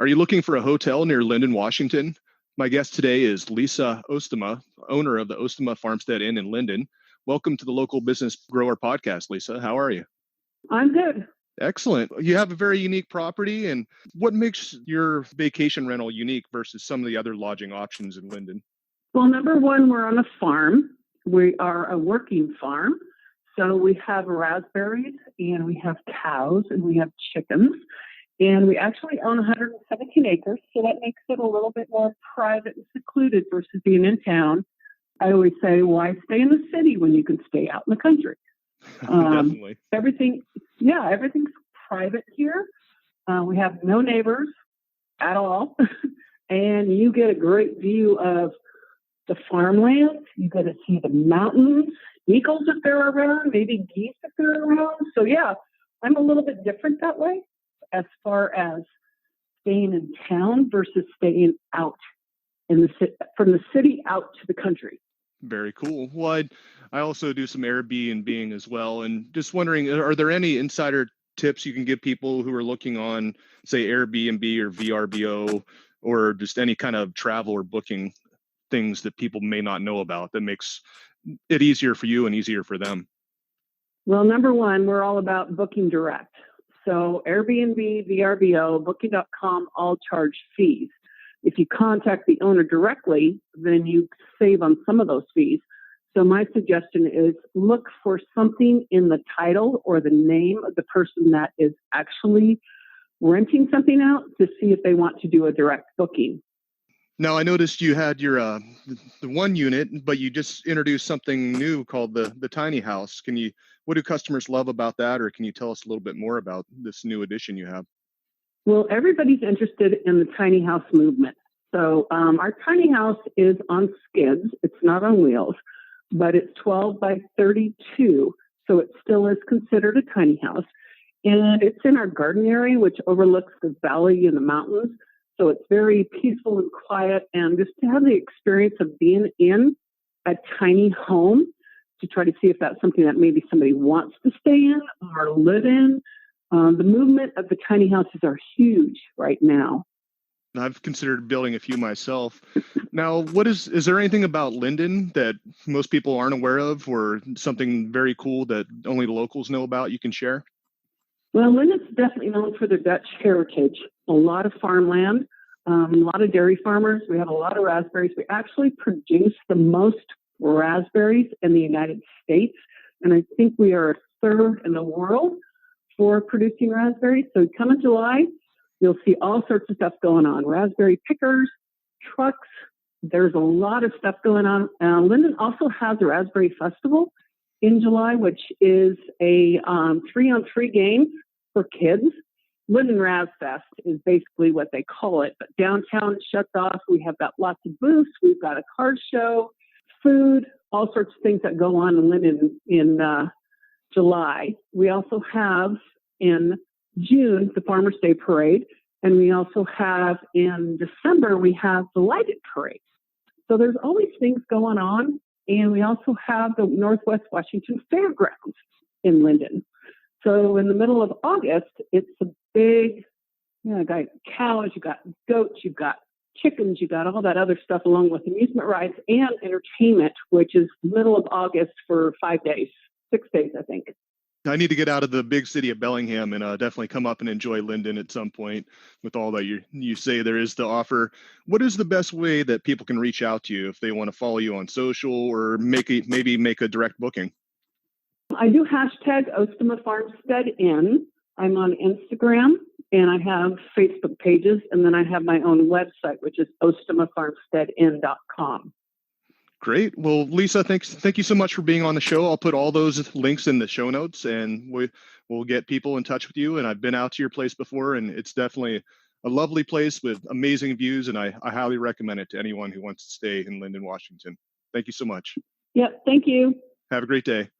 Are you looking for a hotel near Lynden, Washington? My guest today is Lisa Oostema, owner of the Oostema Farmstead Inn in Lynden. Welcome to the Local Business Grower Podcast, Lisa. How are you? I'm good. Excellent. You have a very unique property, and what makes your vacation rental unique versus some of the other lodging options in Lynden? Well, number one, we're on a farm. We are a working farm. So we have raspberries and we have cows and we have chickens. And we actually own 117 acres, so that makes it a little bit more private and secluded versus being in town. I always say, why stay in the city when you can stay out in the country? Definitely. Everything's private here. We have no neighbors at all. And you get a great view of the farmland. You get to see the mountains, eagles if they're around, maybe geese if they're around. So yeah, I'm a little bit different that way as far as staying in town versus staying out in the from the city out to the country. Very cool. Well, I also do some Airbnb as well. And just wondering, are there any insider tips you can give people who are looking on, say, Airbnb or VRBO, or just any kind of travel or booking things that people may not know about that makes it easier for you and easier for them? Well, number one, we're all about booking direct. So Airbnb, VRBO, Booking.com all charge fees. If you contact the owner directly, then you save on some of those fees. So my suggestion is look for something in the title or the name of the person that is actually renting something out to see if they want to do a direct booking. Now, I noticed you had your the one unit, but you just introduced something new called the tiny house. What do customers love about that, or can you tell us a little bit more about this new addition you have? Well, everybody's interested in the tiny house movement. So our tiny house is on skids. It's not on wheels, but it's 12 by 32. So it still is considered a tiny house. And it's in our garden area, which overlooks the valley and the mountains. So it's very peaceful and quiet. And just to have the experience of being in a tiny home to try to see if that's something that maybe somebody wants to stay in or live in. The movement of the tiny houses are huge right now. I've considered building a few myself. Now, is there anything about Lynden that most people aren't aware of, or something very cool that only the locals know about you can share? Well, Lynden's definitely known for their Dutch heritage. A lot of farmland, a lot of dairy farmers. We have a lot of raspberries. We actually produce the most raspberries in the United States, and I think we are third in the world for producing raspberries. So come in July, you'll see all sorts of stuff going on. Raspberry pickers, trucks. There's a lot of stuff going on. Lynden also has a Raspberry Festival in July, which is a 3-on-3 game for kids. Lynden Raz Fest is basically what they call it. But downtown shuts off. We have got lots of booths. We've got a car show, food, all sorts of things that go on in Lynden in July. We also have in June the Farmers Day Parade, and we also have in December we have the Lighted Parade. So there's always things going on, and we also have the Northwest Washington Fairgrounds in Lynden. So in the middle of August, it's a big, you got cows, you got goats, you've got chickens, you got all that other stuff along with amusement rides and entertainment, which is middle of August for 5 days, 6 days, I think. I need to get out of the big city of Bellingham and definitely come up and enjoy Lynden at some point with all that you say there is to offer. What is the best way that people can reach out to you if they want to follow you on social or maybe make a direct booking? I do hashtag Oostema Farmstead Inn. I'm on Instagram and I have Facebook pages, and then I have my own website, which is oostemafarmsteadinn.com. Great. Well, Lisa, thank you so much for being on the show. I'll put all those links in the show notes, and we'll get people in touch with you. And I've been out to your place before, and it's definitely a lovely place with amazing views, and I highly recommend it to anyone who wants to stay in Lynden, Washington. Thank you so much. Yep. Thank you. Have a great day.